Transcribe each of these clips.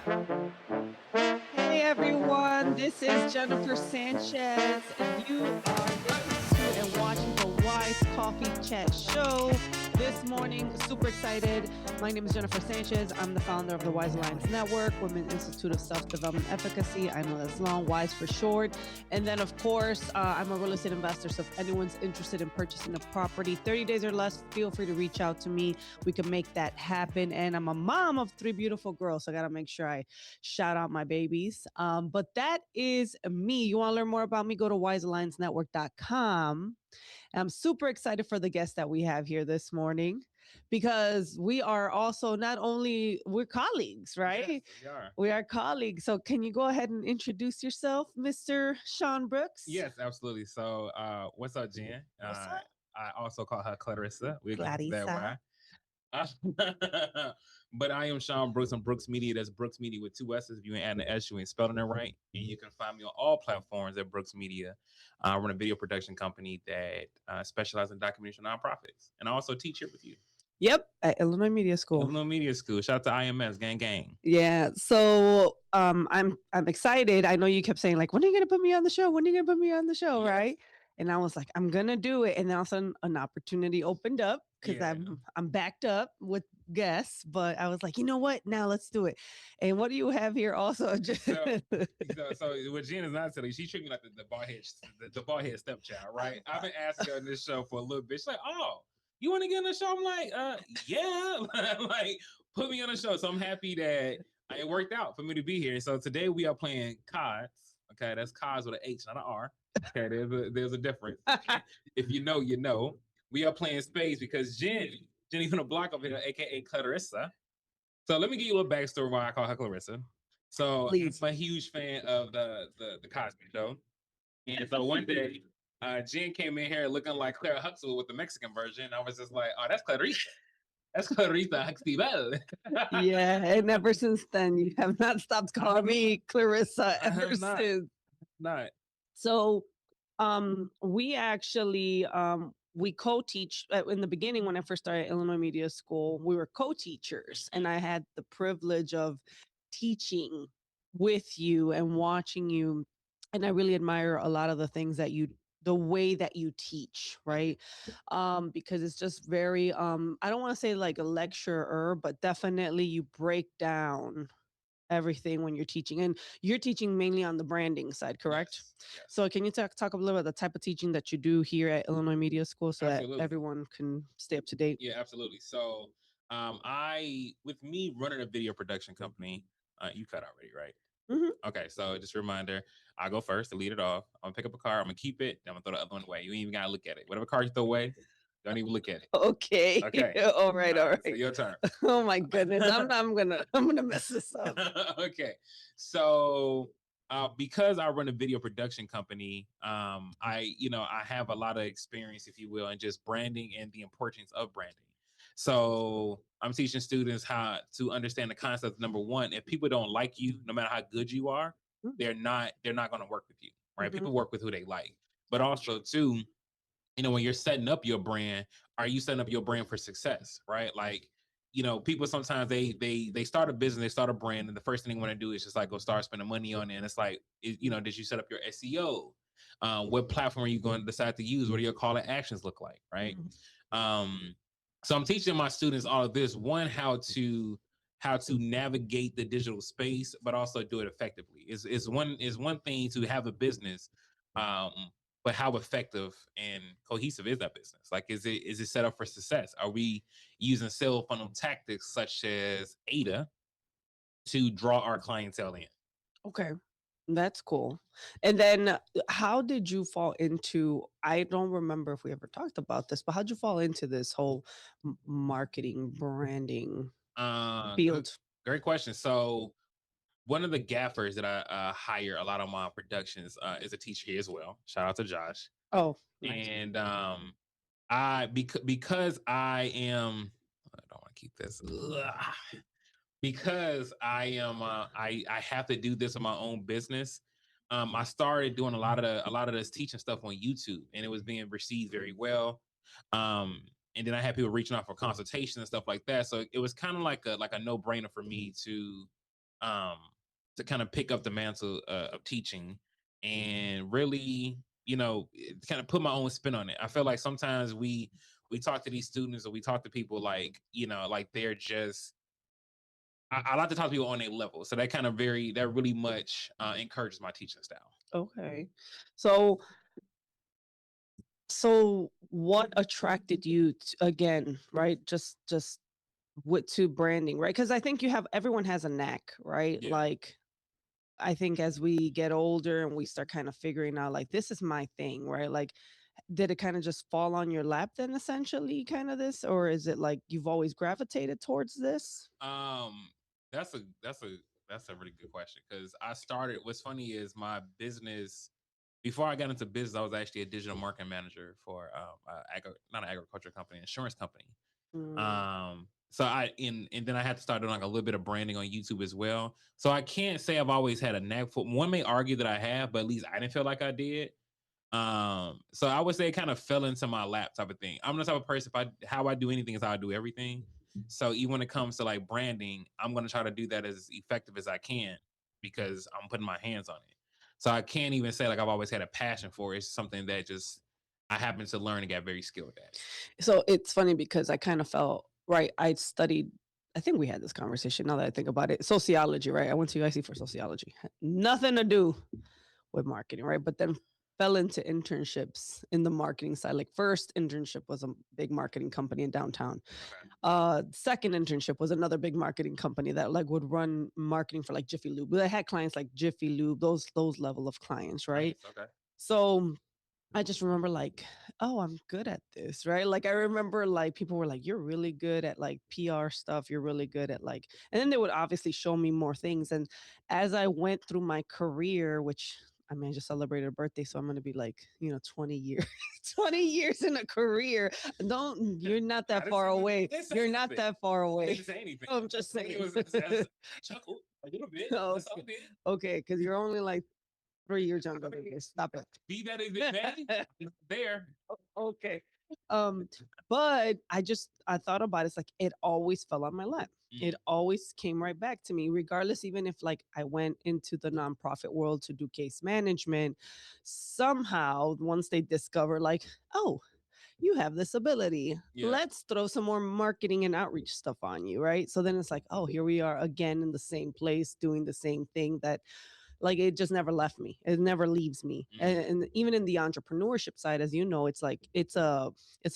Hey everyone, this is Jennifer Sanchez, and you are listening to and watching the Wise Coffee Chat Show. This morning, super excited. My name is Jennifer Sanchez. I'm the founder of the Wise Alliance Network, Women's Institute of Self Development Efficacy. I know that's long, WISE for short. And then, of course, I'm a real estate investor. So if anyone's interested in purchasing a property, 30 days or less, feel free to reach out to me. We can make that happen. And I'm a mom of 3 beautiful girls. So I got to make sure I shout out my babies. But that is me. You want to learn more about me? Go to wisealliancenetwork.com. I'm super excited for the guest that we have here this morning because we are also not only we're colleagues, right? Yes, we are. We are colleagues. So can you go ahead and introduce yourself, Mr. Sean Brooks? Yes, absolutely. So, what's up, Jen? What's up? I also call her Clarissa. We'll get into that Clarissa. why. But I am Sean Brooks. I'm Brooks Media. That's Brooks Media with two S's. If you ain't adding the S, you ain't spelling it right. And you can find me on all platforms at Brooks Media. I run a video production company that specializes in documentary nonprofits. And I also teach here with you. Yep, at Illinois Media School. Illinois Media School. Shout out to IMS. Gang, gang. Yeah. So I'm excited. I know you kept saying like, when are you gonna put me on the show? When are you gonna put me on the show? Yes. Right. And I was like, I'm gonna do it. And then all of a sudden an opportunity opened up because Yeah. I'm backed up with guests, but I was like, you know what? Now let's do it. And what do you have here also? So what Jen is not telling you, she treated me like the bald head, the bald head stepchild, right? I've been asking her on this show for a little bit. She's like, "Oh, you want to get on the show?" I'm like, yeah, like put me on the show. So I'm happy that it worked out for me to be here. So today we are playing cards. Okay, that's cards with an H, not an R. Okay, there's a difference. If you know, you know. We are playing spades because Jenny's on the block over here, aka Clarissa. So let me give you a little backstory why I call her Clarissa. So Please. I'm a huge fan of the Cosby Show, and so one day, Jen came in here looking like Claire Huxtable with the Mexican version. I was just like, "Oh, that's Clarissa. That's Clarissa Huxtable." Yeah. And ever since then, you have not stopped calling me Clarissa I ever have not. since. Not. So we actually we co-teach in the beginning when I first started Illinois Media School, we were co-teachers and I had the privilege of teaching with you and watching you, and I really admire a lot of the things that you the way that you teach, right? Because it's just very I don't want to say like a lecturer, but definitely you break down everything when you're teaching, and you're teaching mainly on the branding side, correct? Yes. Yes. So can you talk a little about the type of teaching that you do here at Illinois Media School so that Absolutely. everyone can stay up to date? Yeah, absolutely. So, with me running a video production company, you cut already, right? Mhm. Okay, so just a reminder, I go first to lead it off. I'm gonna pick up a card, I'm gonna keep it, then I'm gonna throw the other one away. You ain't even gotta look at it. Whatever card you throw away, don't even look at it. Okay. Okay. All right, all So right. your turn. Oh my goodness. I'm gonna mess this up. Okay. So because I run a video production company, I have a lot of experience, if you will, in just branding and the importance of branding. So I'm teaching students how to understand the concept. Number one, if people don't like you, no matter how good you are, they're not going to work with you, right? Mhm. People work with who they like. But also too, when you're setting up your brand, are you setting up your brand for success, right? Like, people sometimes they start a business, they start a brand, and the first thing they want to do is just like go start spending money on it. And it's like, did you set up your SEO? What platform are you going to decide to use? What do your call to actions look like, right? Um, so I'm teaching my students all of this. One, how to navigate the digital space, but also do it effectively. Is one thing to have a business, um, but how effective and cohesive is that business? Like, is it set up for success? Are we using cell funnel tactics such as ADA to draw our clientele in? Okay. That's cool. And then how did you fall into I don't remember if we ever talked about this, but how'd you fall into this whole marketing branding Good, field? great question. So one of the gaffers that I hire a lot of my productions is a teacher here as well. Shout out to Josh. Oh, nice. And because I am, I don't want to keep this. Because I am I have to do this in my own business. I started doing a lot of this teaching stuff on YouTube, and it was being received very well. Um, and then I had people reaching out for consultation and stuff like that. So it was kind of like a no brainer for me to um to kind of pick up the mantle of teaching and really, kind of put my own spin on it. I feel like sometimes we talk to these students or we talk to people like, like they're just I like to talk to people on a level. So that really much encourages my teaching style. Okay. So so what attracted you again, right? Just with to branding, right? Because I think everyone has a knack, right? Yeah. Like I think as we get older and we start kind of figuring out like this is my thing, right? Like did it kind of just fall on your lap then essentially kind of this, or is it like you've always gravitated towards this? Um, that's a really good question because I started. What's funny is my business. Before I got into business, I was actually a digital marketing manager for not an agriculture company, insurance company. Mm, So and then I had to start doing like a little bit of branding on YouTube as well. So I can't say I've always had a knack for. One may argue that I have, but at least I didn't feel like I did. So I would say it kind of fell into my lap type of thing. I'm the type of person, if I how I do anything is how I do everything. So even when it comes to like branding, I'm gonna try to do that as effective as I can because I'm putting my hands on it. So I can't even say like I've always had a passion for it. It's something that just I happen to learn and get very skilled at. so it's funny because I kind of felt right. I studied, I think we had this conversation now that I think about it. Sociology, right? I went to UIC for sociology. Had nothing to do with marketing, right? But then fell into internships in the marketing side. Like first internship was a big marketing company in downtown. Okay. Second internship was another big marketing company that like would run marketing for like Jiffy Lube. They had clients like Jiffy Lube, those level of clients, right? Nice. Okay. So I just remember like, oh, I'm good at this, right? Like I remember like people were like, you're really good at like PR stuff. You're really good at like, and then they would obviously show me more things. And as I went through my career, which I mean, I just celebrated a birthday, so I'm gonna be like, 20 years, 20 years in a career. Don't you're not I that didn't far say away. didn't say You're not anything. that far I away. didn't say anything. I'm just It saying. was I chuckled a little bit. That's all Okay, I did. okay, because you're only like 3 years younger than me. Stop it. Be that as it may, there. Okay. Um, but I thought about it, it's like it always fell on my lap. It Mm, always came right back to me, regardless, even if like I went into the nonprofit world to do case management, somehow once they discover like, oh, you have this ability. yeah. Let's throw some more marketing and outreach stuff on you, right? So then it's like, oh, here we are again in the same place doing the same thing that like it just never left me. It never leaves me. And, Mm, and even in the entrepreneurship side, as you know, it's like it's a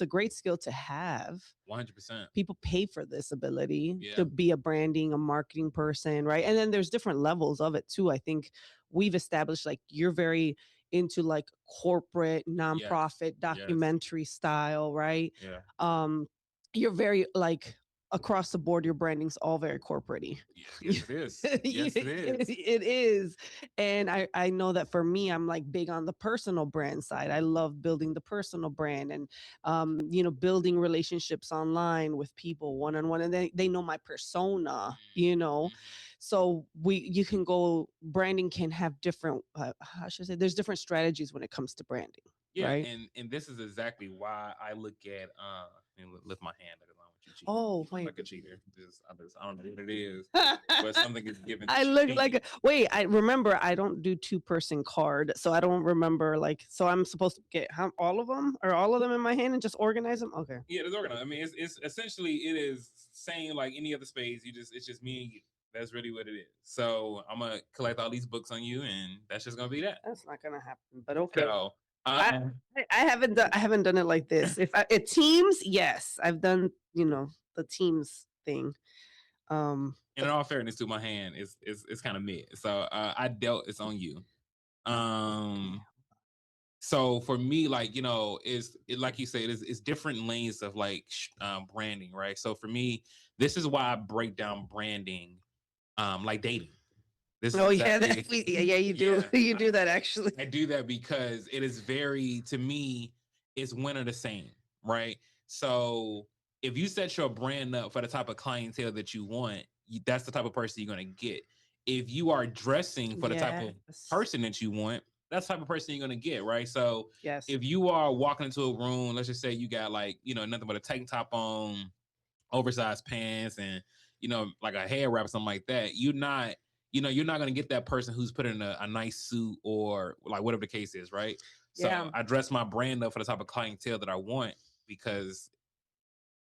great skill to have. 100%. People pay for this ability Yeah. to be a branding, a marketing person, right? And then there's different levels of it too. I think we've established like you're very into like corporate Yes. nonprofit Yes. documentary style, right? Yeah. um you're very like across the board, your branding's all very corporate. Yes, it is. Yes, it is. It is. And I know that for me, I'm like big on the personal brand side. I love building the personal brand and building relationships online with people one on one, and they know my persona, Mm, mhm. so you can go branding can have different how should I say, there's different strategies when it comes to branding, Yeah, right? and this is exactly why I look at lift my hand like along with you cheating. Oh, You look wait. like a cheater. I don't know what it is, but something is given I that you look like cheating. wait, I remember I don't do two-person card, so I don't remember like so I'm supposed to get all of them or all of them in my hand and just organize them? Okay. Yeah, it's organized. I mean, it's essentially it is saying like any other space. It's just me and you. That's really what it is. So I'm gonna collect all these books on you, and that's just gonna be that. That's not gonna happen, but okay. So I um, I haven't done it like this. If it Teams, yes, I've done, the Teams thing. in But all fairness, to my hand is kind of mid. So I dealt. It's on you. Um, so for me, like like you said, it's different lanes of like branding, right? So for me, this is why I break down branding, like dating. This is oh yeah, exactly yeah, you do. yeah. You do that actually. I do that because it is very to me, it's one of the same, right? So if you set your brand up for the type of clientele that you want, that's the type of person you're gonna get. If you are dressing for the type of Yes. person that you want, that's the type of person you're gonna get, right? So Yes. if you are walking into a room, let's just say you got like, nothing but a tank top on, oversized pants, and like a hair wrap or something like that, you're not going to get that person who's put in a nice suit or like whatever the case is, right? So Yeah, I dress my brand up for the type of clientele that I want because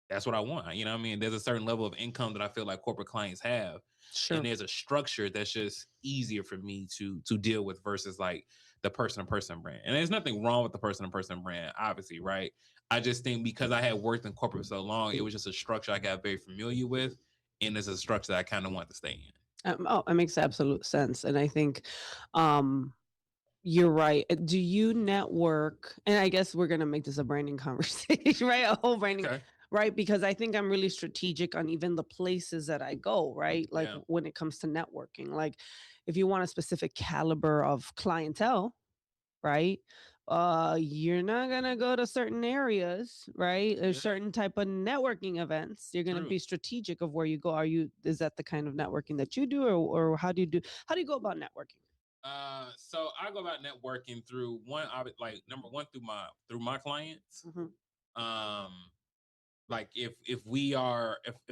that's what I want. You know what I mean? There's a certain level of income that I feel like corporate clients have, and sure. there's a structure that's just easier for me to deal with versus like the person to person brand. And there's nothing wrong with the person to person brand, obviously, right? I just think because I had worked in corporate so long, it was just a structure I got very familiar with, and it's a structure that I kind of want to stay in. Oh, it makes absolute sense. And I think um, you're right. Do you network? And I guess we're gonna make this a branding conversation, right? A whole branding, Okay. right? Because I think I'm really strategic on even the places that I go, right? Like Yeah. when it comes to networking, like if you want a specific caliber of clientele, right? You're not gonna go to certain areas, right? There's Yeah. certain type of networking events. You're gonna True. be strategic of where you go. Is that the kind of networking that you do, or how do you go about networking? So I go about networking through one, like number one through my clients. Mhm. Um, like if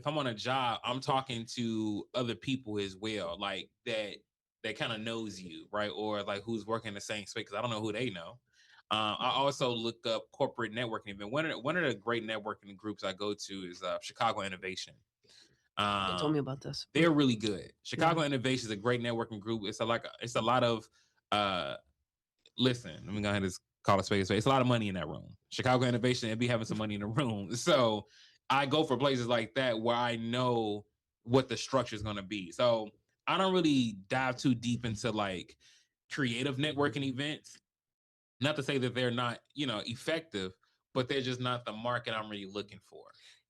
I'm on a job, I'm talking to other people as well, like that kind of knows you, right? Or like who's working the same space because I don't know who they know. I also look up corporate networking event. One of the great networking groups I go to is Chicago Innovation. You told Um, me about this. they're really good. Yeah. Chicago Innovation is a great networking group. It's a lot of uh listen, let me go ahead and just call it space. It's a lot of money in that room. Chicago Innovation, and be having some money in the room. So I go for places like that where I know what the structure is going to be. So I don't really dive too deep into like creative networking events. Not to say that they're not, effective, but they're just not the market I'm really looking for.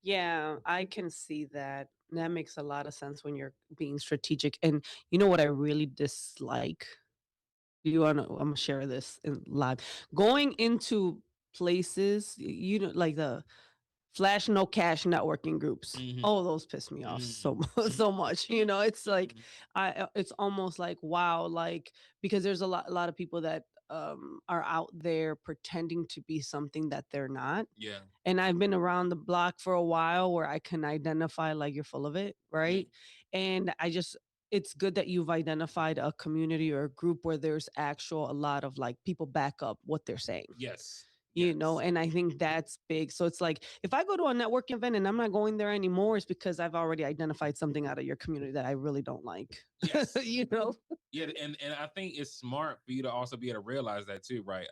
Yeah, I can see that. That makes a lot of sense when you're being strategic. And you know what I really dislike? You wanna I'm gonna share this in live. Going into places, like the flash no cash networking groups. Hmm. Oh, those piss me off so Hmm. so much. It's like it's almost like wow, like because there's a lot of people that are out there pretending to be something that they're not. Yeah. And I've been around the block for a while where I can identify like you're full of it, Yeah. right? And it's good that you've identified a community or a group where there's actual a lot of like people back up what they're saying, Yes. Yes. and I think that's big. So it's like if I go to a networking event and I'm not going there anymore, it's because I've already identified something out of your community that I really don't like. Yes. you know? Yeah, and I think it's smart for you to also be able to realize that too, right?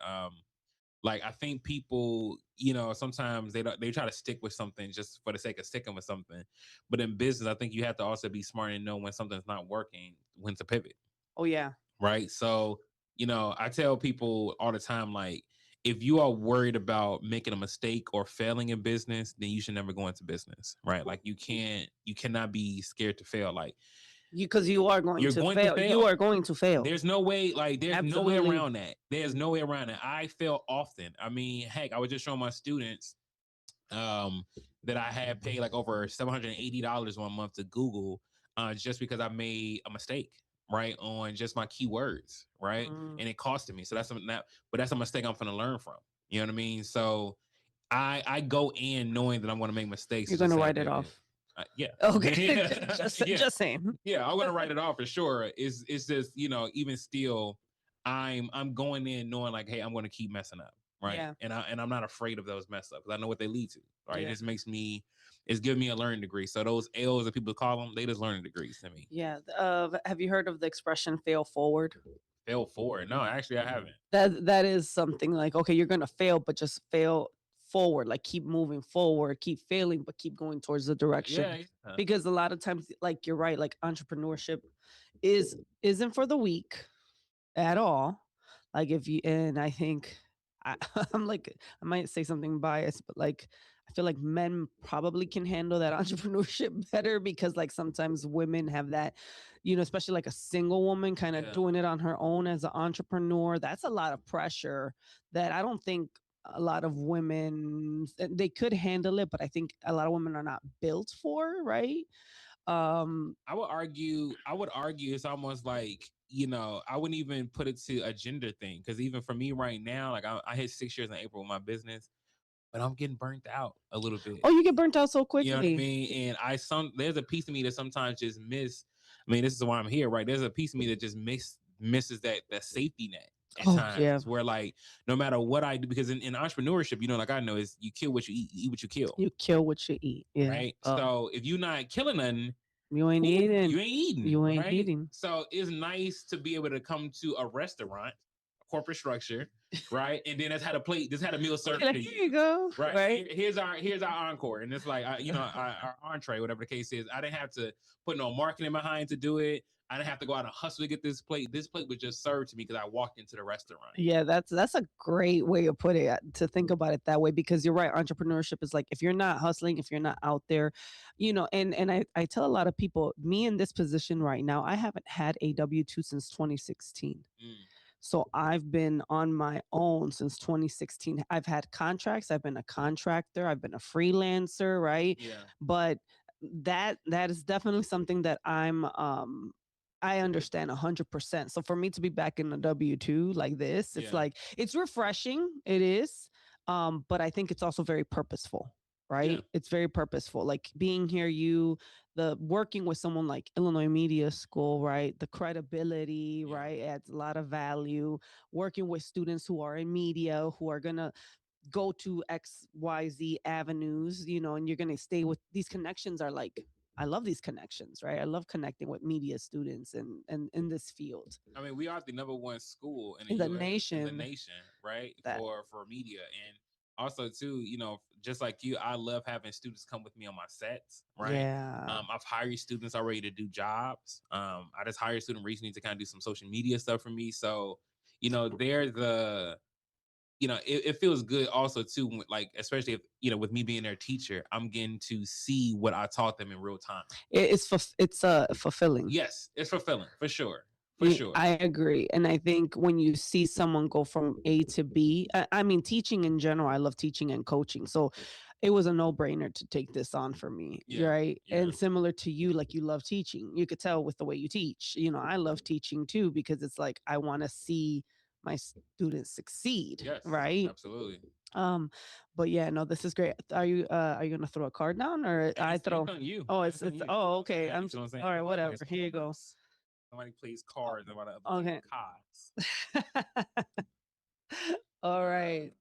Like I think people, sometimes they try to stick with something just for the sake of sticking with something. But in business, I think you have to also be smart and know when something's not working, when to pivot, Oh yeah. right? So, I tell people all the time, like, if you are worried about making a mistake or failing in business, then you should never go into business, right? Like you cannot be scared to fail. Like Because you are going you're to going to fail. You fail. are going to fail. There's no way Absolutely. around that. There's no way around it. I fail often. I mean, heck, I was just showing my students um that I had paid like over $780 one month to Google just because I made a mistake, right? On just my keywords, right? Mm. And it costed me. So that's something but that's a mistake I'm gonna learn from. You know what I mean? So I go in knowing that I'm gonna make mistakes You're and going just to say, write okay, it okay. off. Yeah. Okay. Yeah. just Yeah. just saying. Yeah, I'm gonna write it off for sure. It's just, even still, I'm going in knowing like, hey, I'm gonna keep messing up, right? Yeah. And I'm not afraid of those mess ups. I know what they lead to, right? It Yeah. just it's giving me a learning degree. So those L's that people call them, they just learning degrees to me. Yeah. Have you heard of the expression fail forward? Fail forward. No, actually I haven't. That is something like, okay, you're gonna fail, but just fail forward, like keep moving forward, keep failing, but keep going towards the direction. Yeah. Yeah. Because a lot of times, like you're right, like entrepreneurship isn't for the weak at all. Like if you and I think I, I'm like I might say something biased, but like I feel like men probably can handle that entrepreneurship better because like sometimes women have that, especially like a single woman kind of Yeah. doing it on her own as an entrepreneur. That's a lot of pressure that I don't think a lot of women they could handle it, but I think a lot of women are not built for, right? Um I would argue it's almost like, I wouldn't even put it to a gender thing. Cause even for me right now, like I hit 6 years in April with my business, but I'm getting burnt out a little bit. oh, you get burnt out so You know what I quickly. mean? And there's a piece of me that sometimes just miss. I mean, this is why I'm here, right? There's a piece of me that just misses that safety net at Oh yeah, times where like no matter what I do, because in entrepreneurship, like I know is you kill what you eat what you kill, you kill what you eat. Yeah. right? So if you're not killing nothing, You ain't cool, eating. you ain't eating, You ain't right? eating. So it's nice to be able to come to a restaurant, a corporate structure, right? And then that's had a meal served Like, to here you you. go. Right. Right. Here's our encore. And it's like our entree, whatever the case is. I didn't have to put no marketing behind to do it. I didn't have to go out and hustle to get this plate. This plate was just served to me because I walked into the restaurant. Yeah, that's a great way to put it, to think about it that way, because you're right. Entrepreneurship is like, if you're not hustling, if you're not out there, and I tell a lot of people, me in this position right now, I haven't had a W-2 since 2016. Mm, So I've been on my own since 2016. I've had contracts, I've been a contractor, I've been a freelancer, right? yeah. But that is definitely something that I understand 100%. So for me to be back in the W-2 like this, it's Yeah. like, it's refreshing. It is. But I think it's also very purposeful, Yeah. right? It's very purposeful. Like being here, the working with someone like Illinois Media School, right? The credibility, Yeah. right? Adds a lot of value. Working with students who are in media, who are gonna go to XYZ avenues, and you're gonna stay with these connections. Are like, I love these connections, right? I love connecting with media students and in this field. I mean, we are the number one school in the In the US, in the nation. nation, right? That For media. And also too, just like you, I love having students come with me on my sets, right? Yeah. I've hired students already to do jobs. I just hired a student recently to kind of do some social media stuff for me. So, they're it feels good also too, like especially if with me being their teacher, I'm getting to see what I taught them in real time. It's fulfilling. Yes, it's fulfilling for sure, for sure. I agree. And I think when you see someone go from A to B, I mean, teaching in general, I love teaching and coaching. So it was a no-brainer to take this on for me, Yeah, right? yeah. And similar to you, like, you love teaching. You could tell with the way you teach. I love teaching too, because it's like, I want to see my students succeed, Yes, right? absolutely. But yeah, no, this is great. Are you gonna throw a card down, or I throw? On you. Oh, It's on it's you. oh, okay. Yeah, I'm you know what I'm saying? all right. Somebody Whatever. plays Here you go. cards. Somebody plays cards and other Okay. cards. All right.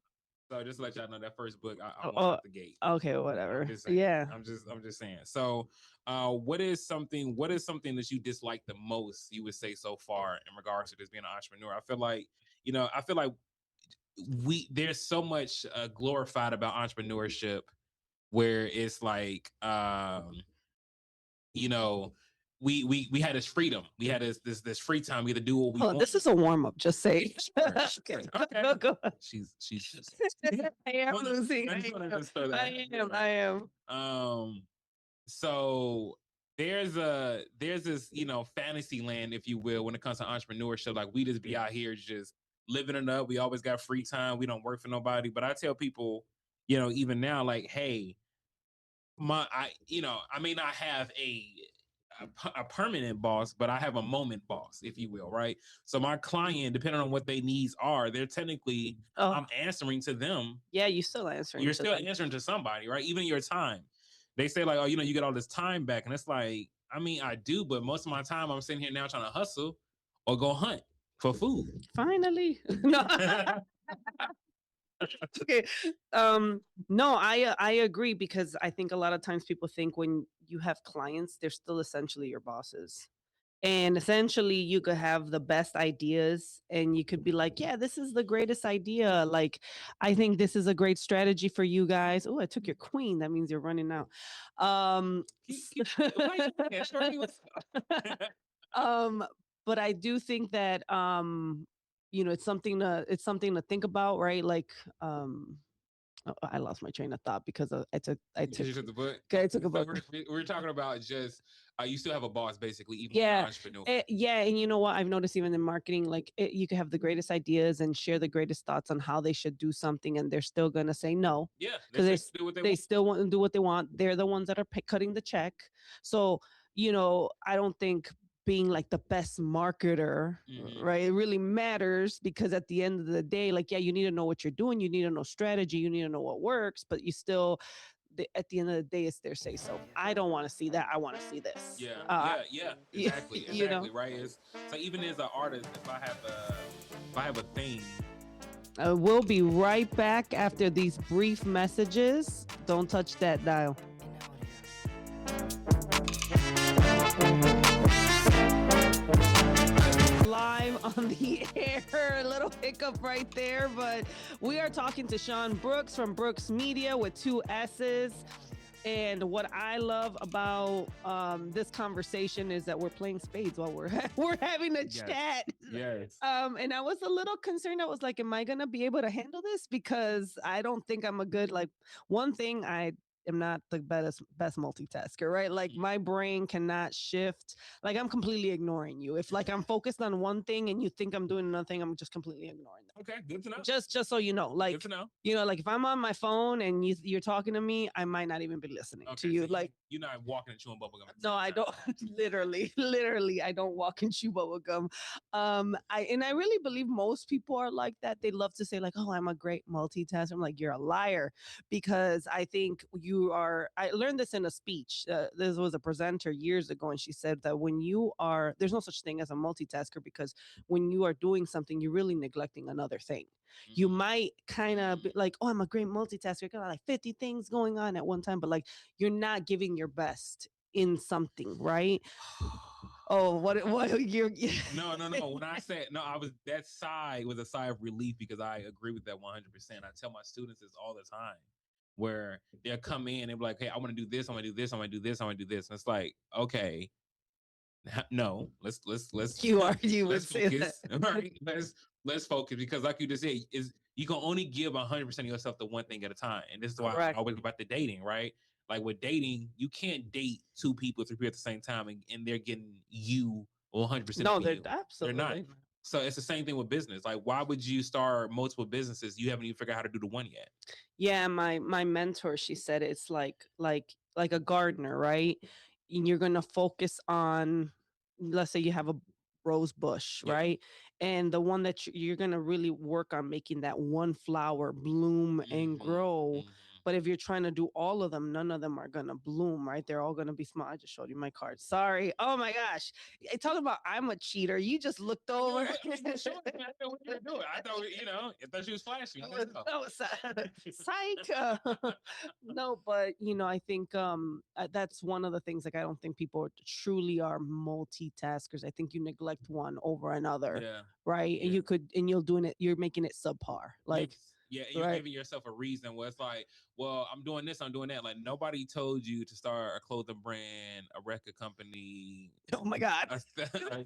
So just to let y'all know, that first book I Oh, want out the gate. okay, whatever. I'm just saying. Yeah. I'm just saying. So what is something that you dislike the most, you would say, so far in regards to this being an entrepreneur? I feel like there's so much glorified about entrepreneurship, where it's like you know we had this freedom, we had this free time, we had to do what we Hold on, want. this is a warm up. Just say. Sure, Okay, okay. go. She's I am Well, losing. I just wanted to throw that I out there. am. I am. So there's this fantasy land, if you will, when it comes to entrepreneurship. Like, we just be out here just living it up. We always got free time, we don't work for nobody. But I tell people, even now, like, hey, I may not have a permanent boss, but I have a moment boss, if you will, right? So my client, depending on what their needs are, they're technically Oh, I'm answering to them. yeah. You still answering. You're to still them. answering to somebody, right? Even your time. They say like, oh, you get all this time back, and it's like, I mean, I do, but most of my time I'm sitting here now trying to hustle or go hunt for food. Finally. No. Okay. No, I agree, because I think a lot of times people think when you have clients, they're still essentially your bosses. And essentially, you could have the best ideas and you could be like, yeah, this is the greatest idea. Like, I think this is a great strategy for you guys. Oh, I took your queen. That means you're running out. Um, but I do think that it's something to think about, right? Like, I lost my train of thought because I took You took the book. okay, I took a So book. we're talking about just you still have a boss, basically, even when you're Yeah, an entrepreneur. yeah, and you know what? I've noticed even in marketing, like, you could have the greatest ideas and share the greatest thoughts on how they should do something, and they're still gonna say no, Yeah, because they do what they they want. still want to do what they want. They're the ones that are cutting the check. So I don't think being like the best marketer, Mhm. right? It really matters, because at the end of the day, like, yeah, you need to know what you're doing, you need to know strategy, you need to know what works, but you still at the end of the day, it's their say so. I don't want to see that. I want to see this. Yeah, yeah, yeah, exactly, You know. exactly, right? It's so even as an artist, if I have a thing. We'll be right back after these brief messages. Don't touch that dial. Live on the air, a little hiccup right there, but we are talking to Sean Brooks from Brooks Media with 2 S's. And what I love about this conversation is that we're playing spades while we're having a chat. Yes. And I was a little concerned. I was like, am I gonna be able to handle this? Because I don't think I'm a good, like, one thing, I am not the best multitasker, right? Like my brain cannot shift. Like I'm completely ignoring you. If like I'm focused on one thing and you think I'm doing another thing, I'm just completely ignoring that. Okay, good to know. Just so you know, like, Good to know. you know, like if I'm on my phone and you're talking to me, I might not even be listening to you. So like you're not walking and chewing bubblegum. no, I don't. literally, I don't walk and chew bubble gum. I really believe most people are like that. They love to say like, "Oh, I'm a great multitasker." I'm like, you're a liar, because I think you are. I learned this in a speech. This was a presenter years ago, and she said that when you are, there's no such thing as a multitasker, because when you are doing something, you're really neglecting another thing. You might kind of be like, "Oh, I'm a great multitasker. I got like 50 things going on at one time," but like you're not giving your best in something, right? Oh, what you're No. When I said no, that sigh was a sigh of relief, because I agree with that 100%. I tell my students this all the time, where they'll come in and be like, "Hey, I want to do this. I want to do this. I want to do this. I want to do this." And it's like, okay, no, let's you would let's say that. focus. All right, let's focus, because like you just said, is you can only give 100% of yourself to one thing at a time, and this is why I Correct. always about the dating, right? Like with dating, you can't date 2 people, 3 people at the same time, and they're getting you 100%. No, of they're you. absolutely They're not. So it's the same thing with business. Like, why would you start multiple businesses? You haven't even figured out how to do the one yet. Yeah, my mentor, she said it's like a gardener, right? And you're gonna focus on, let's say you have a rose bush, Yeah. right? And the one that you're gonna really work on making that one flower bloom and grow. But if you're trying to do all of them, none of them are gonna bloom, right? They're all gonna be small. I just showed you my card. Sorry. Oh my gosh. Talking about I'm a cheater. You just looked over. I thought she was flashing. No, psych. No, but I think that's one of the things. Like, I don't think people truly are multitaskers. I think you neglect one over another, Yeah. right? And you're making it subpar. Like, yeah, and you're right. giving yourself a reason where it's like, well, I'm doing this, I'm doing that. Like, nobody told you to start a clothing brand, a record company. Oh my God. a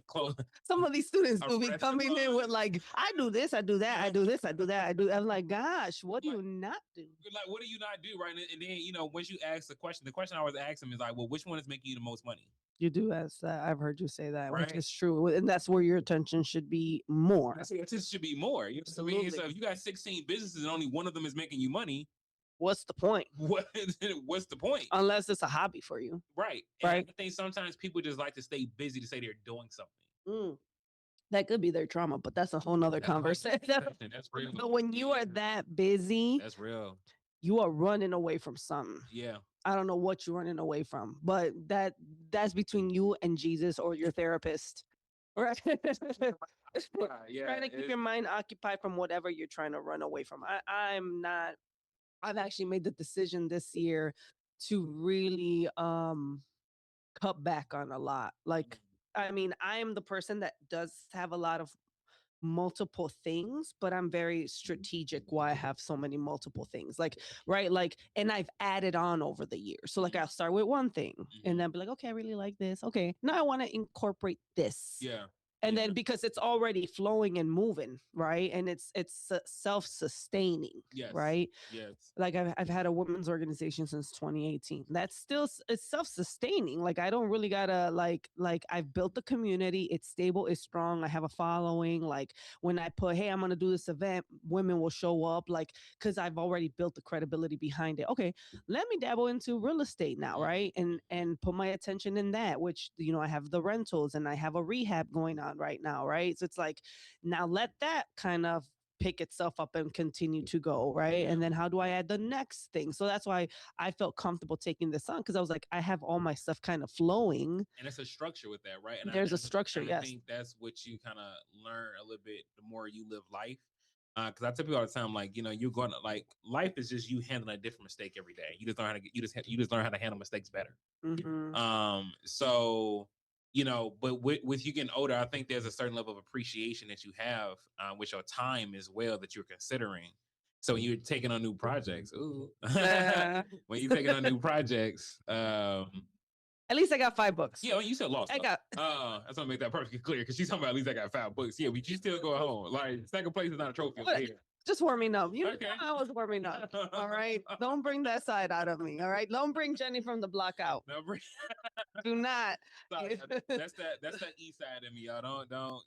clothing. Some of these students A will be coming in restaurant. with like, I do this, I do that, I do this, I do that, I do. I'm like, gosh, what do you not do? Like, what do you not do, right? And then, once you ask the question I always ask them is like, well, which one is making you the most money? You do ask that. I've heard you say that, which Right. is true. And that's where your attention should be more. This should be more. You know what I mean? So if you got 16 businesses and only one of them is making you money, what's the point? What's the point? Unless it's a hobby for you. Right. Right. And I think sometimes people just like to stay busy to say they're doing something. That could be their trauma, but that's a whole nother conversation. That's real. But when you are that busy, that's real. You are running away from something. Yeah. I don't know what you're running away from, but that's between you and Jesus or your therapist. Right. Yeah. Trying to keep your mind occupied from whatever you're trying to run away from. I'm not. I've actually made the decision this year to really cut back on a lot. Like, I mean, I am the person that does have a lot of multiple things, but I'm very strategic why I have so many multiple things. Like, right, like, and I've added on over the years. So like I'll start with one thing and then be like, okay, I really like this. Okay, now I want to incorporate this. Yeah. And then because it's already flowing and moving, right? And it's self-sustaining, right? Yes. Like I've had a women's organization since 2018. That's still it's self-sustaining. Like I don't really gotta like I've built the community. It's stable. It's strong. I have a following. Like when I put, hey, I'm gonna do this event, women will show up. Like because I've already built the credibility behind it. Okay, let me dabble into real estate now, right? And put my attention in that. Which I have the rentals and I have a rehab going on right now, right? So it's like now let that kind of pick itself up and continue to go, right? And then how do I add the next thing? So that's why I felt comfortable taking this on, because I was like, I have all my stuff kind of flowing. And it's a structure with that, right? And There's a structure, I yes. think that's what you kind of learn a little bit the more you live life. Because I tell people all the time, like, you're going to, like, life is just you handling a different mistake every day. You just learn how to you just learn how to handle mistakes better. So, but with you getting older, I think there's a certain level of appreciation that you have with your time as well that you're considering. So when you're taking on new projects, when you're taking on new projects, at least I got 5 books. Yeah, you said lost. I got. I just want to make that perfectly clear, because she's talking about at least I got 5 books. Yeah, but you still go home. Like, second place is not a trophy over here. Just warming up. Okay. I was warming up. All right. Don't bring that side out of me. All right. Don't bring Jenny from the block out. No, Do not. Sorry, that's that east side of me, y'all. Don't.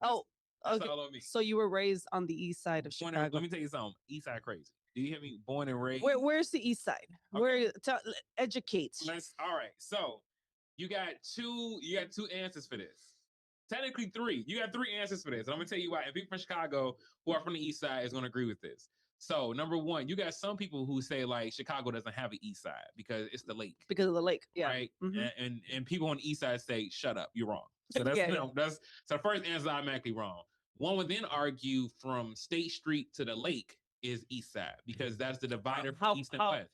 Oh, that's okay. all on me. So you were raised on the east side of Chicago. Let me tell you something. East side crazy. Do you hear me? Born and raised. Where's the east side? Okay. Where educate. All right. So you got two answers for this. Technically 3. You got 3 answers for this. And I'm gonna tell you why. And people from Chicago who are from the east side is gonna agree with this. So number 1, you got some people who say like Chicago doesn't have an east side because it's the lake. Because of the lake, yeah. Right. And people on the east side say, shut up, you're wrong. So that's so the first answer is automatically wrong. One would then argue from State Street to the lake is east side, because that's the divider from east and west.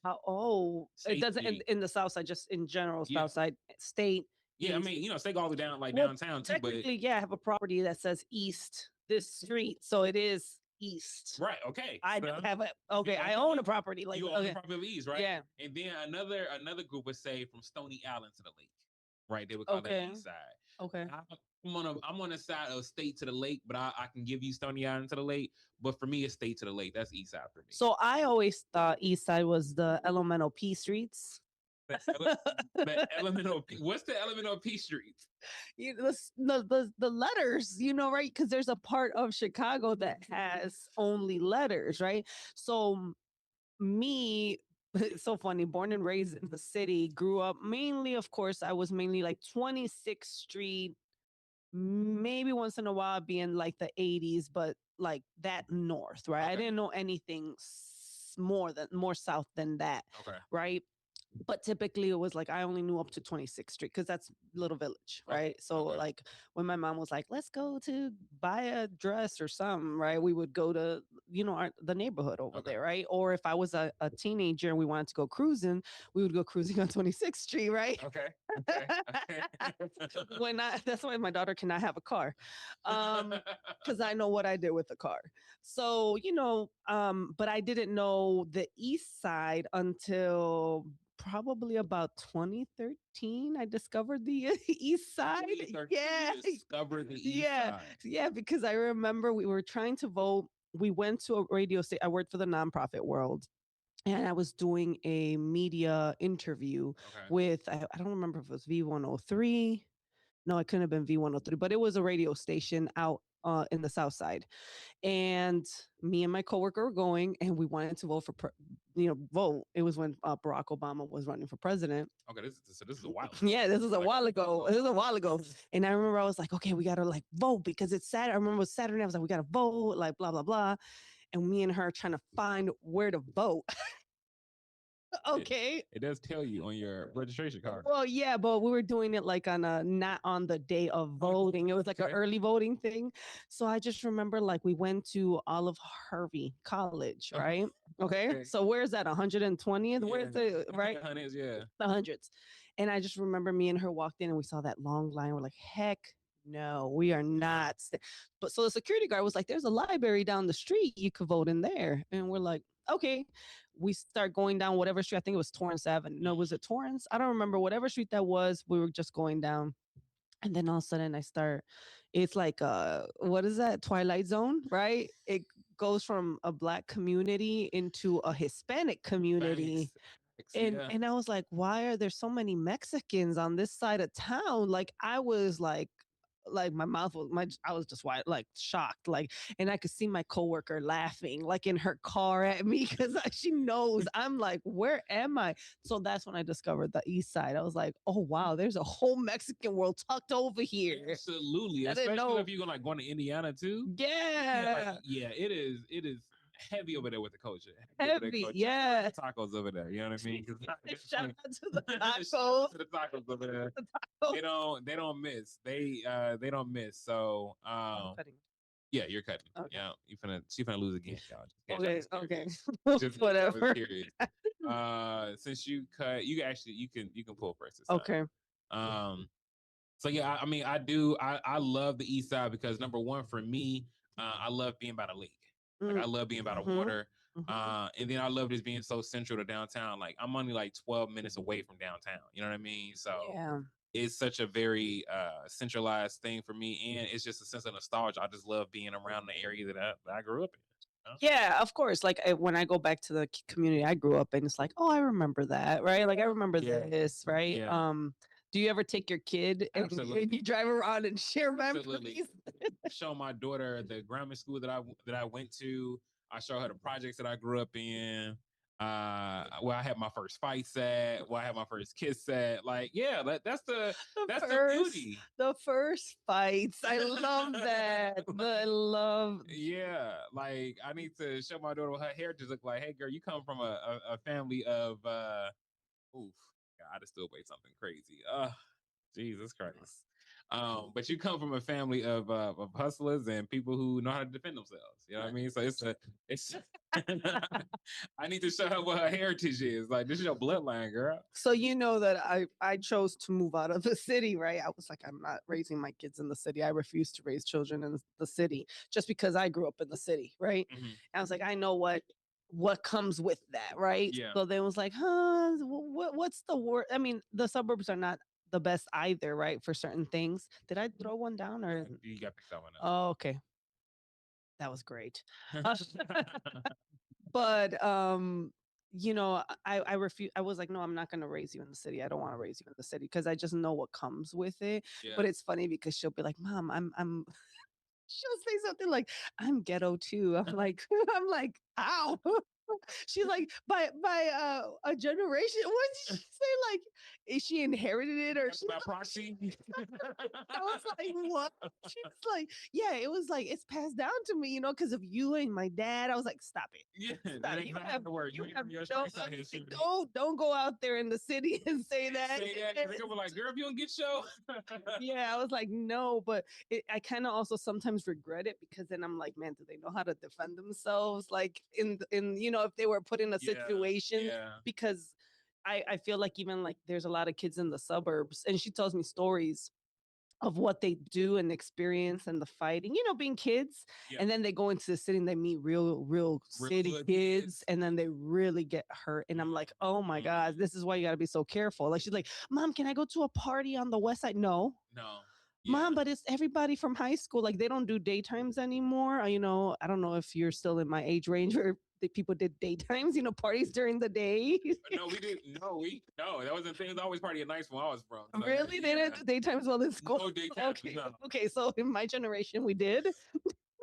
It doesn't in the south side, just in general, south side, state. Yeah, east. I mean, State all the way down like downtown too. But yeah, I have a property that says east this street, so it is east. Right. Okay. I have a I own a property. Like you own a property of east, right? Yeah. And then another group would say from Stony Island to the lake, right? They would call that east side. Okay. I'm on the side of State to the lake, but I can give you Stony Island to the lake. But for me, it's State to the lake. That's east side for me. So I always thought east side was the elemental P streets. The elemental P. What's the elemental P streets? The letters, right? Because there's a part of Chicago that has only letters, right? So me, it's so funny, born and raised in the city, grew up mainly, of course, I was mainly like 26th Street, maybe once in a while being like the 80s, but like that north, right? Okay. I didn't know anything more south than that, okay, right? But typically it was like I only knew up to 26th Street because that's Little Village, right? So like when my mom was like, let's go to buy a dress or something, right? We would go to, the neighborhood over there, right? Or if I was a teenager and we wanted to go cruising, we would go cruising on 26th Street, right? Okay. That's why my daughter cannot have a car. Because I know what I did with the car. So, but I didn't know the east side until probably about 2013. I discovered the east side. Yeah. Discovered the east side. Yeah, because I remember we were trying to vote. We went to a radio station. I worked for the nonprofit world. And I was doing a media interview with, I don't remember if it was V103. No, it couldn't have been V103, but it was a radio station out in the South Side. And me and my coworker were going, and we wanted to vote for, vote. It was when Barack Obama was running for president. Okay, this is a while ago. Yeah, this is a while ago. This is a while ago. And I remember I was like, okay, we got to like vote because it's Saturday. I remember it was Saturday. I was like, we got to vote, like blah, blah, blah. And me and her trying to find where to vote. Okay. It does tell you on your registration card. Well, yeah, but we were doing it like not on the day of voting. It was like an early voting thing. So I just remember like we went to Olive Harvey College, right? Okay. So where's that? 120th? Yeah. Where's the right? The hundreds, yeah. The hundreds. And I just remember me and her walked in and we saw that long line. We're like, heck no, we are not. But so the security guard was like, there's a library down the street. You could vote in there. And we're like, okay. We start going down whatever street. I think it was Torrance Avenue. No, was it Torrance? I don't remember. Whatever street that was, we were just going down. And then all of a sudden it's like, what is that? Twilight Zone, right? It goes from a Black community into a Hispanic community. And I was like, why are there so many Mexicans on this side of town? Like I was like, like my mouth was I was just wide, like shocked, like, and I could see my coworker laughing, like in her car at me because she knows I'm like, where am I? So that's when I discovered the East Side. I was like, oh wow, there's a whole Mexican world tucked over here. Absolutely, I didn't especially if know. you're gonna like going to Indiana too. Yeah, like Yeah, yeah, it is heavy over there with the culture. Heavy over there heavy. culture. Shout out Yeah. to the tacos over there. You know what I mean? 'Cause it's Shout funny. out to the Shout tacos. out to the tacos over there. The tacos. They don't miss. They don't miss. So I'm cutting. yeah, you're cutting. Okay. Yeah, she finna lose again, y'all. Okay. Just Okay. curious. Just Whatever. curious. Since you cut, you can pull first this time. Okay. So yeah, I mean, I love the East Side because number one for me, I love being by the lake. Like I love being by the Mhm. water. Mhm. And then I love just being so central to downtown. Like I'm only like 12 minutes away from downtown. You know what I mean? So Yeah. it's such a very centralized thing for me, and it's just a sense of nostalgia. I just love being around the area that I grew up in. You know? Yeah, of course. Like when I go back to the community I grew up in, it's like, oh, I remember that, right? Like I remember Yeah. this, right? Yeah. Do you ever take your kid and, Absolutely. and you drive around and share Absolutely. memories? Show my daughter the grammar school that I went to. I show her the projects that I grew up in. Where I had my first fight set, where I had my first kiss set. Like, yeah, that's the beauty. The first fights. I love that. I love. Yeah, like I need to show my daughter what her heritage look like. Hey, girl, you come from a family of oof, God, I just still weigh something crazy. Jesus Christ. But you come from a family of hustlers and people who know how to defend themselves. You know what I mean? So it's I need to show her what her heritage is. Like this is your bloodline, girl. So you know that I chose to move out of the city, right? I was like, I'm not raising my kids in the city. I refuse to raise children in the city just because I grew up in the city, right? Mhm. And I was like, I know what comes with that, right? Yeah. So they was like, huh, what's the word? I mean, the suburbs are not the best either, right? For certain things. Did I throw one down or? You got picked that one up. Oh, okay. That was great. But you know, I refuse. I was like, no, I'm not going to raise you in the city. I don't want to raise you in the city because I just know what comes with it. Yeah. But it's funny because she'll be like, Mom, I'm she'll say something like, I'm ghetto too. I'm like, I'm like, ow. She's like, by a generation. What did she say? Like, is she inherited it or That's she? by proxy. I was like, what? She was like, yeah, it was like it's passed down to me, you know, because of you and my dad. I was like, stop it. Yeah, Stop that it. ain't gonna have to work. You ain't your strengths out here, shooting. Don't go out there in the city and say that. Say that. They're gonna be like, girl, if you don't get show. Yeah, I was like, no, but I kind of also sometimes regret it because then I'm like, man, do they know how to defend themselves? Like in you know, if they were put in a situation, Yeah. because I feel like even like there's a lot of kids in the suburbs, and she tells me stories of what they do and experience and the fighting, you know, being kids. Yeah. And then they go into the city and they meet real city hood kids, kids. and then they really get hurt. And I'm like, oh my God, this is why you got to be so careful. Like, she's like, Mom, can I go to a party on the west side? No. No. Mom, but it's everybody from high school. Like, they don't do daytimes anymore. You know, I don't know if you're still in my age range where the people did daytimes, you know, parties during the day. No, we didn't. No, that wasn't thing. It was always party at nights when I was from. So, Really? They didn't do daytimes while in school? No daytimes. Okay. No. Okay. So in my generation, we did.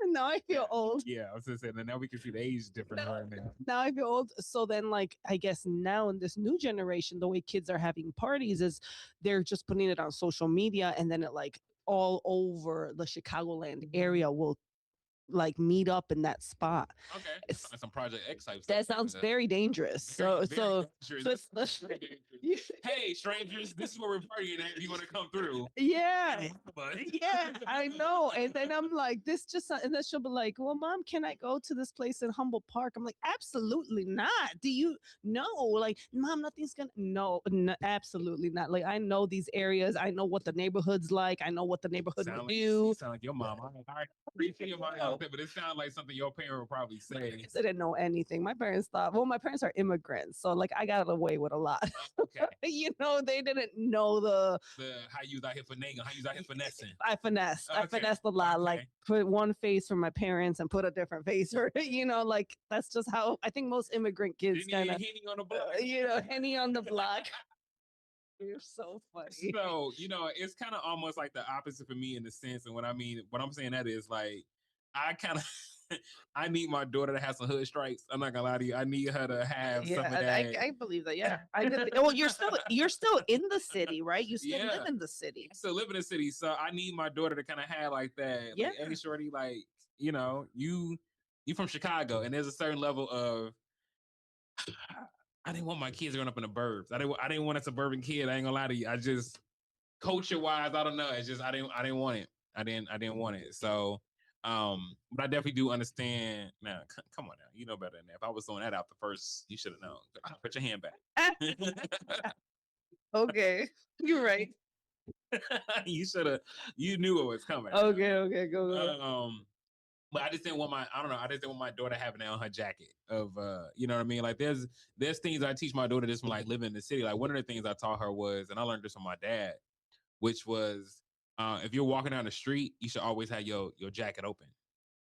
Now I feel old. Yeah, I was just saying. And now we can see the age difference right now. Now I feel old. So then, like, I guess now in this new generation, the way kids are having parties is they're just putting it on social media, and then it like all over the Chicagoland area will like meet up in that spot. Okay. It's- Some Project X type stuff. That sounds very dangerous. Very So dangerous. it's Very dangerous. Hey, strangers, this is where we're partying at. If you want to come through. yeah. But Yeah, I know. And then I'm like, this just, and then she'll be like, well, Mom, can I go to this place in Humboldt Park? I'm like, absolutely not. Do you know? Like, Mom, nothing's gonna, no, absolutely not. Like, I know these areas. I know what the neighborhood's like. I know what the neighborhood sound would like, do. you sound like your mom. I appreciate your mom, but it sounds like something your parent would probably My say. parents didn't know anything. My parents thought, well, my parents are immigrants. So, like, I got away with a lot. Okay. You know, they didn't know The how you was out here finagling, how you was out here finessing. I finessed. I Okay, finessed a lot. Like, okay. put one face for my parents and put a different face for, you know, like that's just how I think most immigrant kids Didn't kind of, Henny on the block. you know, Henny on the block. You're so funny. So, it's kind of almost like the opposite for me in the sense. And what I'm saying that is like, I kind of, I need my daughter to have some hood stripes. I'm not gonna lie to you. I need her to have some of Yeah, that. I believe that. Yeah, I could. Well, you're still in the city, right? You still live Yeah. in the city. I still live in the city, so I need my daughter to kind of have like that. Yeah. Like, hey, shorty, like, you from Chicago, and there's a certain level of I didn't want my kids growing up in the burbs. I didn't want a suburban kid. I ain't gonna lie to you. I just culture wise, I don't know. It's just I didn't want it. I didn't want it. So but I definitely do understand. Now, come on now, you know better than that. If I was throwing that out the first, you should have known. Put your hand back. Okay, you're right. You should have. You knew it was coming. Okay, go. But I just didn't want I don't know, I just didn't want my daughter having that on her jacket of you know what I mean? Like there's things I teach my daughter just from like living in the city. Like one of the things I taught her was, and I learned this from my dad, which was if you're walking down the street, you should always have your jacket open,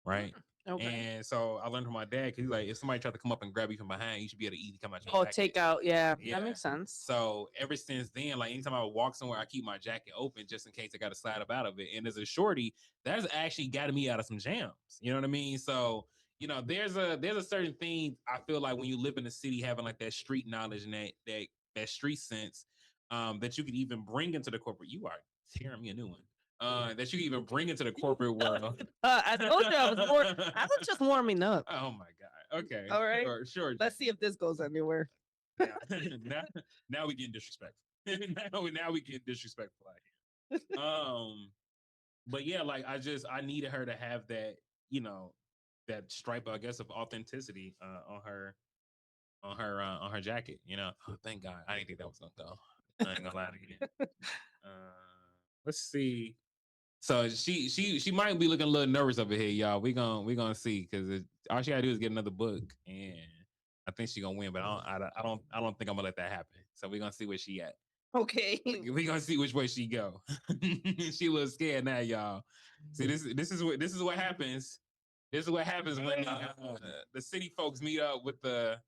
right? Okay. And so I learned from my dad because he's like, if somebody tried to come up and grab you from behind, you should be able to easily come out your Oh, jacket. take out. Yeah, Yeah. that makes sense. So ever since then, like anytime I walk somewhere, I keep my jacket open just in case I got to slide up out of it. And as a shorty, that's actually gotten me out of some jams. You know what I mean? So there's a certain thing I feel like when you live in the city, having like that street knowledge and that street sense, that you could even bring into the corporate. You are tearing me a new one. That you can even bring into the corporate world. I told you I was just warming up. Oh my god. Okay. All right. Sure. Let's see if this goes anywhere. now we getting disrespectful. now we getting disrespectful out here. But yeah, like I needed her to have that, that stripe, I guess, of authenticity on her jacket. Oh, thank God. I didn't think that was gonna go. I ain't gonna lie to you. Let's see. So she might be looking a little nervous over here, y'all. We gonna see because all she gotta do is get another book, and I think she gonna win. But I don't think I'm gonna let that happen. So we gonna see where she at. Okay. We gonna see which way she go. She a little scared now, y'all. See, this is what happens. This is what happens when the city folks meet up with the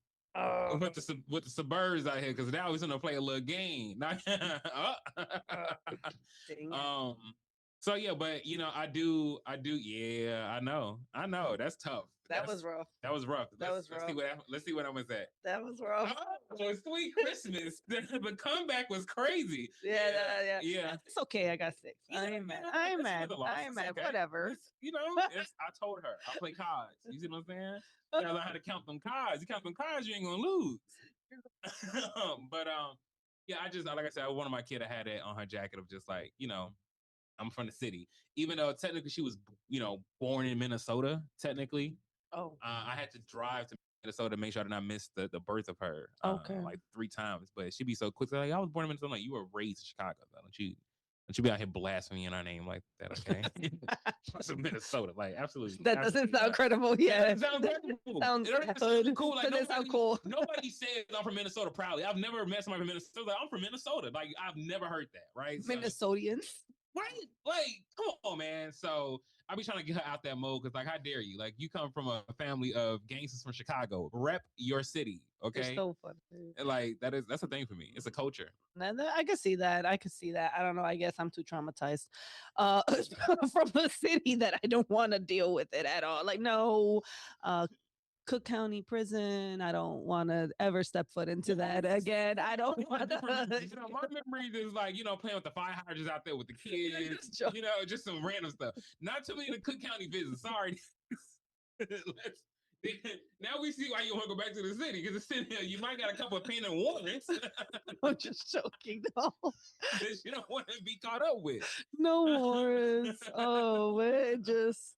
suburbs out here, because now we're gonna play a little game. So yeah, but I do. Yeah, I know. That's tough. That was rough. That was rough. Let's see what I was at. That was rough. Oh, sweet Christmas. The comeback was crazy. Yeah. It's okay. I got 6. Yeah, I ain't mad. I ain't mad. Okay. Whatever. I told her I play cards. You see what I'm saying? You gotta learn how to count them cards. You count them cards, you ain't gonna lose. But yeah, I just, like I said, I wanted my kid to have that on her jacket of just like, I'm from the city, even though technically she was, born in Minnesota. Technically, I had to drive to Minnesota to make sure I did not miss the birth of her. Okay. Like 3 times, but she'd be so quick. Like, I was born in Minnesota. Like, you were raised in Chicago. Don't you be out here blaspheming in our name like that? Okay. From Minnesota, like absolutely. That doesn't sound credible. Yeah, it sounds credible. Sounds cool. Like nobody, sound cool. Nobody says I'm from Minnesota proudly. I've never met somebody from Minnesota. Like, I'm from Minnesota. Like, I've never heard that. Right? Minnesotians. Right? Like, come on, man. So I be trying to get her out that mode because, like, how dare you? Like, you come from a family of gangsters from Chicago. Rep your city, okay? It's so funny. Like, that's a thing for me. It's a culture. I can see that. I don't know. I guess I'm too traumatized from the city that I don't want to deal with it at all. Like, no, Cook County Prison. I don't want to ever step foot into that again. I don't want to. My memories is like, playing with the fire hydrants out there with the kids, just some random stuff. Not too many to Cook County visits. Sorry. Now we see why you want to go back to the city, because the city, you might got a couple of pending warrants. I'm just joking, no. That you don't want to be caught up with. No warrants. Oh, man, just.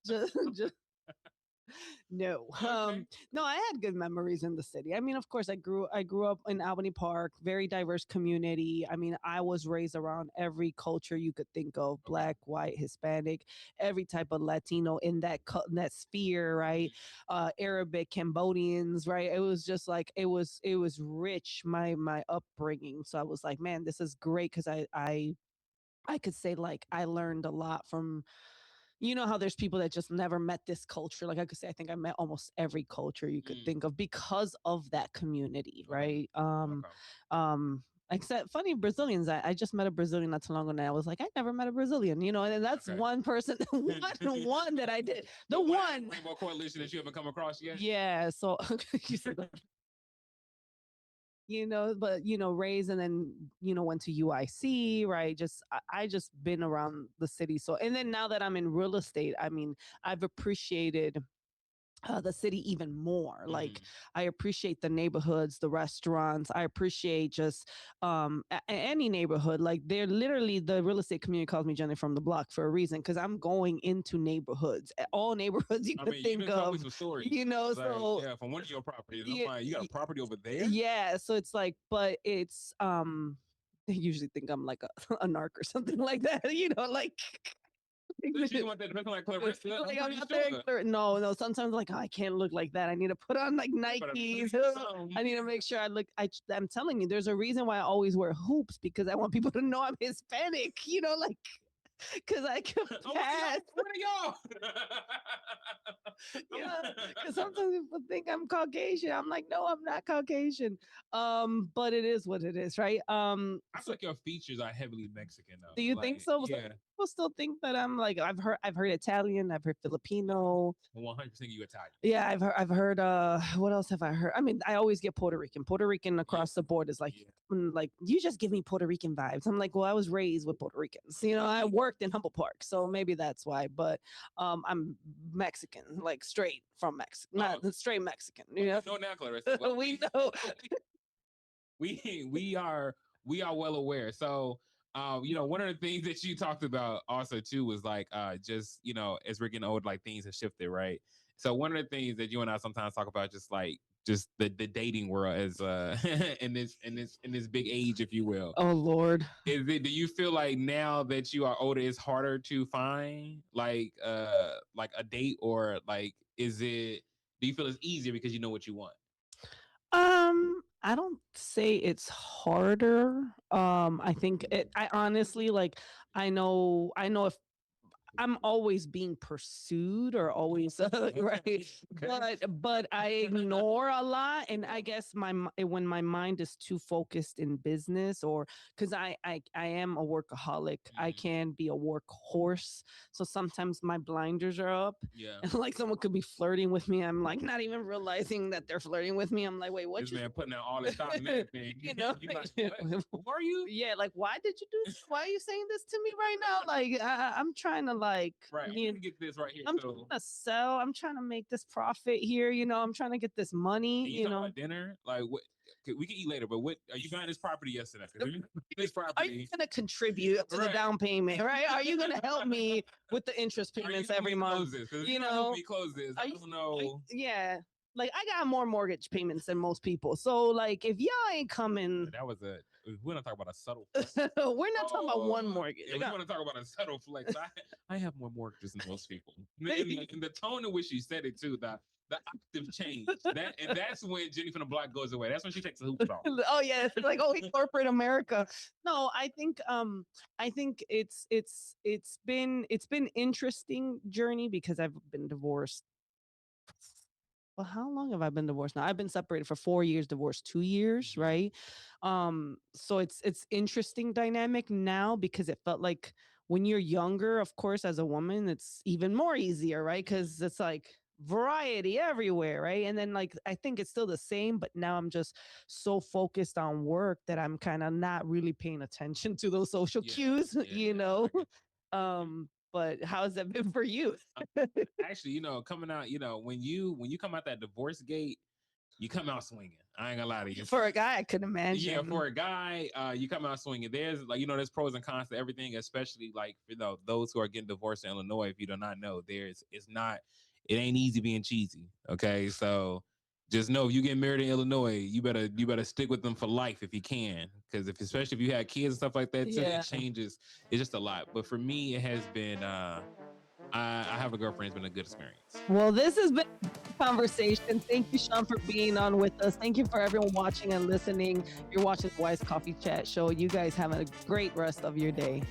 No. Okay. No, I had good memories in the city. I mean, of course, I grew up in Albany Park, very diverse community. I mean, I was raised around every culture you could think of, Black, white, Hispanic, every type of Latino in that sphere, right? Arabic, Cambodians, right? It was just like it was rich, my upbringing. So I was like, man, this is great, because I could say like I learned a lot from. You know how there's people that just never met this culture. Like I could say, I think I met almost every culture you could think of because of that community, right? Okay. Except funny Brazilians. I just met a Brazilian not too long ago, and I was like, I never met a Brazilian, and that's Okay. one person, one that I did. The one one. Rainbow Coalition that you haven't come across yet. Yeah. So you said that, but raised and then went to UIC, right? Just I just been around the city. So and then now that I'm in real estate, I mean, I've appreciated the city even more. Like Mhm. I appreciate the neighborhoods, the restaurants. I appreciate just any neighborhood. Like they're literally the real estate community calls me Jenny from the block for a reason because I'm going into neighborhoods, all neighborhoods you I could mean, you think done told me of. some stories. Like, So yeah, from one of your properties. I'm yeah, like, you got a property over there? yeah. So it's like, but it's they usually think I'm like a narc or something like that. Like She want that looking like Clarissa. I'm like I'm pretty not there. sure. No. Sometimes like, oh, I can't look like that. I need to put on like But Nikes. some. I need to make sure I look. I'm telling you, there's a reason why I always wear hoops because I want people to know I'm Hispanic. Like because I can Oh my pass. God, what are Yeah, y'all? because sometimes people think I'm Caucasian. I'm like, no, I'm not Caucasian. But it is what it is, right? I feel like your features are heavily Mexican though. Do you think so? Some Yeah, people still think that I'm like I've heard Italian, I've heard Filipino. 100% you Italian. Yeah, I've heard what else have I heard? I mean, I always get Puerto Rican. Puerto Rican across the board is like Yeah. like you just give me Puerto Rican vibes. I'm like, well, I was raised with Puerto Ricans. I worked in Humble Park, so maybe that's why. But I'm Mexican, like straight from Mexico, not straight Mexican. No, now, Clarissa. Well, We know. we are well aware. So one of the things that you talked about also too was like just as we're getting old, like things have shifted, right? So one of the things that you and I sometimes talk about, just the dating world as in this big age, if you will. Oh Lord. Do you feel like now that you are older, it's harder to find like a date, or like do you feel it's easier because you know what you want? I don't say it's harder. I think I honestly like I know if I'm always being pursued or always right, Okay. but I ignore a lot, and I guess when my mind is too focused in business or because I am a workaholic, I Mhm. can be a workhorse, so sometimes my blinders are up, Yeah. and like someone could be flirting with me, I'm like not even realizing that they're flirting with me. I'm like, wait, what This you man putting out all this time and everything. you know? You like, what? Who are you? Yeah, like why did you do this? Why are you saying this to me right now? Like I'm trying to like Right. I'm you gonna get this right here. I'm trying So, to sell. I'm trying to make this profit here. I'm trying to get this money. and you talking about dinner? Like what? We can eat later, but what are you buying this property yesterday? 'Cause this Are you property. going to contribute to the Right. down payment? Right? Are you going to help me with the interest Are you payments gonna every help me month? close this? 'Cause if You you don't help know, me close this, are I you, don't know. yeah. Like I got more mortgage payments than most people. So like if y'all ain't coming, That was a. We're not talking about a subtle flex. we're not talking about one Oh, mortgage. yeah, we want to talk about a subtle flex. I have more mortgages than most people. In the tone in which you said it too, the octave change. That's when Jenny from the block goes away. That's when she takes the hoops off. Oh yeah, it's like corporate America. No, I think it's been interesting journey because I've been divorced. Well, how long have I been divorced now? I've been separated for 4 years, divorced 2 years, Mhm. right? So it's interesting dynamic now because it felt like when you're younger, of course, as a woman, it's even more easier, right? Because it's like variety everywhere, right? And then like I think it's still the same, but now I'm just so focused on work that I'm kind of not really paying attention to those social Yeah, cues, yeah, I get you. But how's that been for you? Actually, coming out, when you come out that divorce gate, you come out swinging. I ain't gonna lie to you. For a guy, I could Yeah, imagine. for a guy, you come out swinging. There's like there's pros and cons to everything, especially like those who are getting divorced in Illinois. If you do not know, it ain't easy being cheesy. Okay, so just know if you get married in Illinois, you better stick with them for life if you can, because especially if you had kids and stuff like that too, Yeah. it changes. It's just a lot. But for me, it has been. I have a girlfriend. It's been a good experience. Well, this has been a conversation. Thank you, Sean, for being on with us. Thank you for everyone watching and listening. You're watching the Wise Coffee Chat Show. You guys have a great rest of your day.